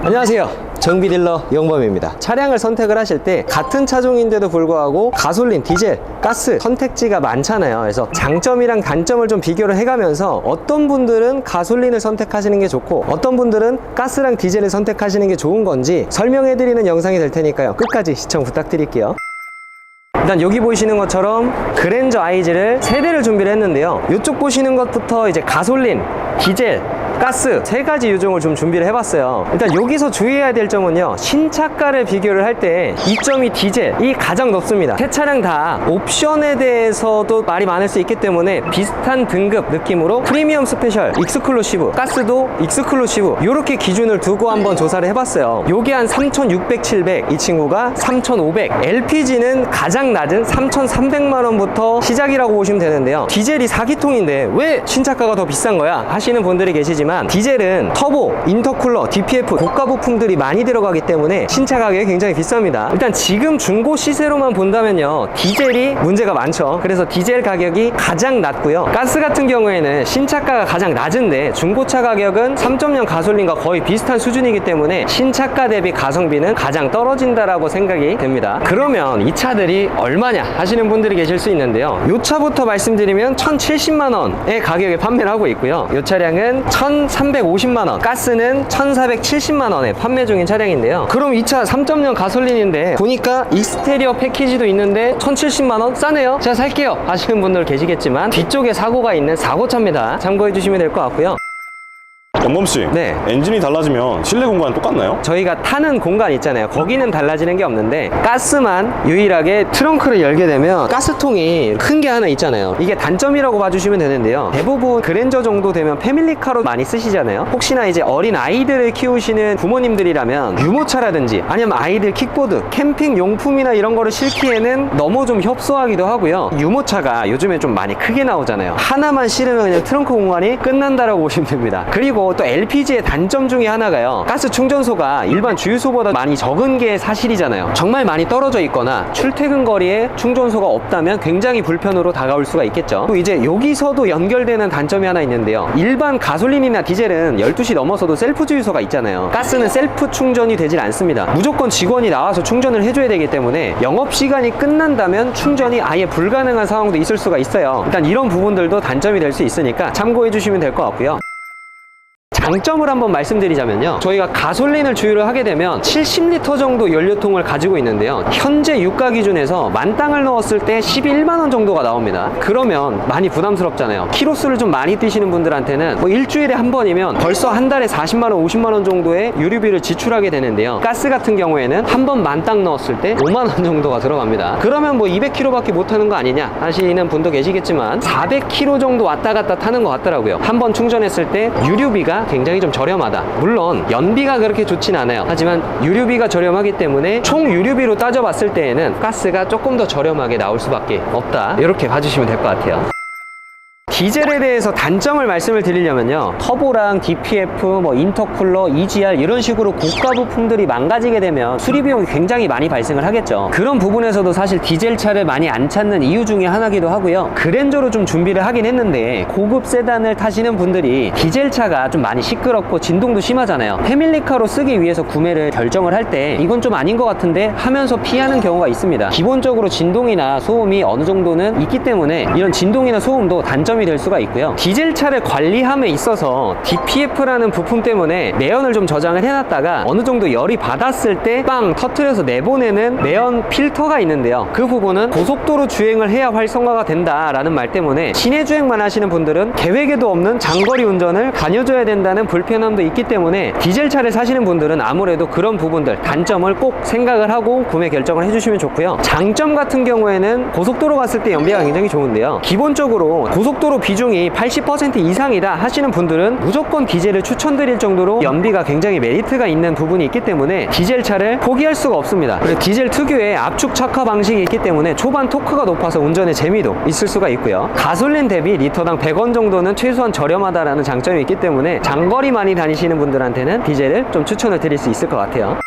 안녕하세요, 정비딜러 영범입니다. 차량을 선택을 하실 때 같은 차종인데도 불구하고 가솔린, 디젤, 가스 선택지가 많잖아요. 그래서 장점이랑 단점을 좀 비교를 해가면서 어떤 분들은 가솔린을 선택하시는 게 좋고 어떤 분들은 가스랑 디젤을 선택하시는 게 좋은 건지 설명해드리는 영상이 될 테니까요, 끝까지 시청 부탁드릴게요. 일단 여기 보시는 것처럼 그랜저 IG를 3대를 준비를 했는데요. 이쪽 보시는 것부터 이제 가솔린, 디젤, 가스 3가지 유종을 좀 준비를 해봤어요. 일단 여기서 주의해야 될 점은요, 신차가를 비교를 할 때 이점이 디젤이 가장 높습니다. 세 차량 다 옵션에 대해서도 말이 많을 수 있기 때문에 비슷한 등급 느낌으로 프리미엄 스페셜, 익스클루시브, 가스도 익스클루시브 이렇게 기준을 두고 한번 조사를 해봤어요. 요게 한 3,600, 700, 이 친구가 3,500, LPG는 가장 낮은 3,300만원부터 시작이라고 보시면 되는데요. 디젤이 4기통인데 왜 신차가가 더 비싼 거야 하시는 분들이 계시지만, 디젤은 터보, 인터쿨러, DPF 고가 부품들이 많이 들어가기 때문에 신차 가격이 굉장히 비쌉니다. 일단 지금 중고 시세로만 본다면요, 디젤이 문제가 많죠. 그래서 디젤 가격이 가장 낮고요. 가스 같은 경우에는 신차가가 가장 낮은데 중고차 가격은 3.0 가솔린과 거의 비슷한 수준이기 때문에 신차가 대비 가성비는 가장 떨어진다라고 생각이 됩니다. 그러면 이 차들이 얼마냐 하시는 분들이 계실 수 있는데요, 이 차부터 말씀드리면 1,070만원의 가격에 판매를 하고 있고요. 이 차량은 1,350만원, 가스는 1,470만원에 판매 중인 차량인데요. 그럼 이 차 3.0 가솔린인데 보니까 익스테리어 패키지도 있는데 1,070만원? 싸네요, 제가 살게요 하시는 분들 계시겠지만 뒤쪽에 사고가 있는 사고차입니다. 참고해 주시면 될 것 같고요. 영범씨, 네. 엔진이 달라지면 실내 공간은 똑같나요? 저희가 타는 공간 있잖아요, 거기는 달라지는 게 없는데 가스만 유일하게 트렁크를 열게 되면 가스통이 큰 게 하나 있잖아요. 이게 단점이라고 봐주시면 되는데요, 대부분 그랜저 정도 되면 패밀리카로 많이 쓰시잖아요. 혹시나 이제 어린 아이들을 키우시는 부모님들이라면 유모차라든지 아니면 아이들 킥보드, 캠핑 용품이나 이런 거를 싣기에는 너무 좀 협소하기도 하고요. 유모차가 요즘에 좀 많이 크게 나오잖아요. 하나만 실으면 그냥 트렁크 공간이 끝난다라고 보시면 됩니다. 그리고 또 LPG의 단점 중에 하나가요, 가스 충전소가 일반 주유소보다 많이 적은 게 사실이잖아요. 정말 많이 떨어져 있거나 출퇴근 거리에 충전소가 없다면 굉장히 불편으로 다가올 수가 있겠죠. 또 이제 여기서도 연결되는 단점이 하나 있는데요, 일반 가솔린이나 디젤은 12시 넘어서도 셀프 주유소가 있잖아요. 가스는 셀프 충전이 되질 않습니다. 무조건 직원이 나와서 충전을 해줘야 되기 때문에 영업시간이 끝난다면 충전이 아예 불가능한 상황도 있을 수가 있어요. 일단 이런 부분들도 단점이 될 수 있으니까 참고해 주시면 될 것 같고요. 장점을 한번 말씀드리자면요, 저희가 가솔린을 주유를 하게 되면 70리터 정도 연료통을 가지고 있는데요, 현재 유가 기준에서 만땅을 넣었을 때 11만원 정도가 나옵니다. 그러면 많이 부담스럽잖아요. 키로수를 좀 많이 뛰시는 분들한테는 뭐 일주일에 한 번이면 벌써 한 달에 40만원, 50만원 정도의 유류비를 지출하게 되는데요, 가스 같은 경우에는 한 번 만땅 넣었을 때 5만원 정도가 들어갑니다. 그러면 뭐 200km밖에 못 하는 거 아니냐 하시는 분도 계시겠지만 400km 정도 왔다 갔다 타는 것 같더라고요. 한 번 충전했을 때 유류비가 굉장히 좀 저렴하다. 물론 연비가 그렇게 좋진 않아요. 하지만 유류비가 저렴하기 때문에 총 유류비로 따져봤을 때에는 가스가 조금 더 저렴하게 나올 수밖에 없다, 이렇게 봐주시면 될 것 같아요. 디젤에 대해서 단점을 말씀을 드리려면요, 터보랑 DPF, 뭐 인터쿨러, EGR 이런 식으로 고가 부품들이 망가지게 되면 수리비용이 굉장히 많이 발생을 하겠죠. 그런 부분에서도 사실 디젤 차를 많이 안 찾는 이유 중에 하나기도 하고요. 그랜저로 좀 준비를 하긴 했는데 고급 세단을 타시는 분들이 디젤 차가 좀 많이 시끄럽고 진동도 심하잖아요. 패밀리카로 쓰기 위해서 구매를 결정을 할 때 이건 좀 아닌 것 같은데 하면서 피하는 경우가 있습니다. 기본적으로 진동이나 소음이 어느 정도는 있기 때문에 이런 진동이나 소음도 단점이 될 수가 있고요. 디젤 차를 관리함에 있어서 DPF라는 부품 때문에 매연을 좀 저장을 해놨다가 어느 정도 열이 받았을 때 빵 터트려서 내보내는 매연 필터가 있는데요, 그 부분은 고속도로 주행을 해야 활성화가 된다라는 말 때문에 시내 주행만 하시는 분들은 계획에도 없는 장거리 운전을 다녀줘야 된다는 불편함도 있기 때문에 디젤 차를 사시는 분들은 아무래도 그런 부분들, 단점을 꼭 생각을 하고 구매 결정을 해주시면 좋고요. 장점 같은 경우에는 고속도로 갔을 때 연비가 굉장히 좋은데요, 기본적으로 고속도로 비중이 80% 이상이다 하시는 분들은 무조건 디젤을 추천드릴 정도로 연비가 굉장히 메리트가 있는 부분이 있기 때문에 디젤 차를 포기할 수가 없습니다. 그리고 디젤 특유의 압축 착화 방식이 있기 때문에 초반 토크가 높아서 운전의 재미도 있을 수가 있고요. 가솔린 대비 리터당 100원 정도는 최소한 저렴하다라는 장점이 있기 때문에 장거리 많이 다니시는 분들한테는 디젤을 좀 추천을 드릴 수 있을 것 같아요.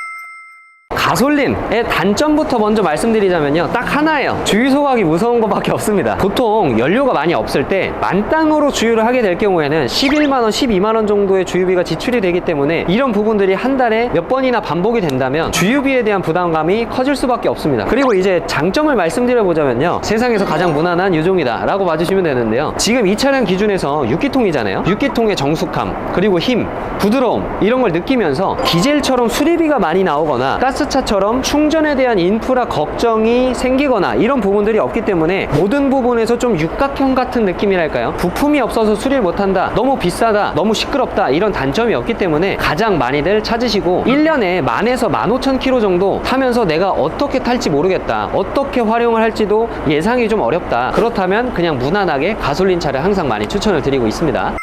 가솔린의 단점부터 먼저 말씀드리자면요, 딱 하나예요. 주유 소각이 무서운 것밖에 없습니다. 보통 연료가 많이 없을 때 만땅으로 주유를 하게 될 경우에는 11만원, 12만원 정도의 주유비가 지출이 되기 때문에 이런 부분들이 한 달에 몇 번이나 반복이 된다면 주유비에 대한 부담감이 커질 수밖에 없습니다. 그리고 이제 장점을 말씀드려보자면요, 세상에서 가장 무난한 유종이다 라고 봐주시면 되는데요, 지금 이 차량 기준에서 6기통이잖아요. 6기통의 정숙함, 그리고 힘, 부드러움, 이런 걸 느끼면서 디젤처럼 수리비가 많이 나오거나 가스차처럼 충전에 대한 인프라 걱정이 생기거나 이런 부분들이 없기 때문에 모든 부분에서 좀 육각형 같은 느낌이랄까요, 부품이 없어서 수리를 못한다, 너무 비싸다, 너무 시끄럽다, 이런 단점이 없기 때문에 가장 많이들 찾으시고 1년에 10,000에서 15,000km 정도 타면서 내가 어떻게 탈지 모르겠다, 어떻게 활용을 할지도 예상이 좀 어렵다, 그렇다면 그냥 무난하게 가솔린 차를 항상 많이 추천을 드리고 있습니다.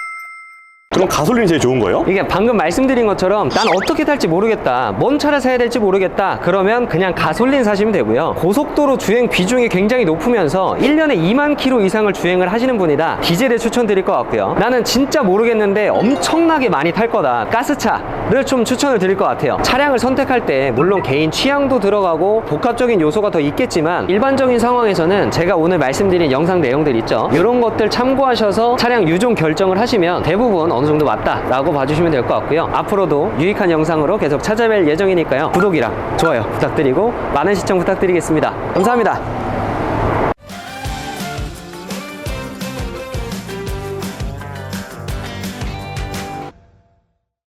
그럼 가솔린이 제일 좋은 거예요? 이게 방금 말씀드린 것처럼 난 어떻게 탈지 모르겠다, 뭔 차를 사야 될지 모르겠다, 그러면 그냥 가솔린 사시면 되고요. 고속도로 주행 비중이 굉장히 높으면서 1년에 2만 km 이상을 주행을 하시는 분이다, 디젤을 추천드릴 것 같고요. 나는 진짜 모르겠는데 엄청나게 많이 탈 거다, 가스차를 좀 추천을 드릴 것 같아요. 차량을 선택할 때 물론 개인 취향도 들어가고 복합적인 요소가 더 있겠지만 일반적인 상황에서는 제가 오늘 말씀드린 영상 내용들 있죠, 이런 것들 참고하셔서 차량 유종 결정을 하시면 대부분 어느 정도 맞다라고 봐주시면 될 것 같고요. 앞으로도 유익한 영상으로 계속 찾아뵐 예정이니까요, 구독이랑 좋아요 부탁드리고 많은 시청 부탁드리겠습니다. 감사합니다.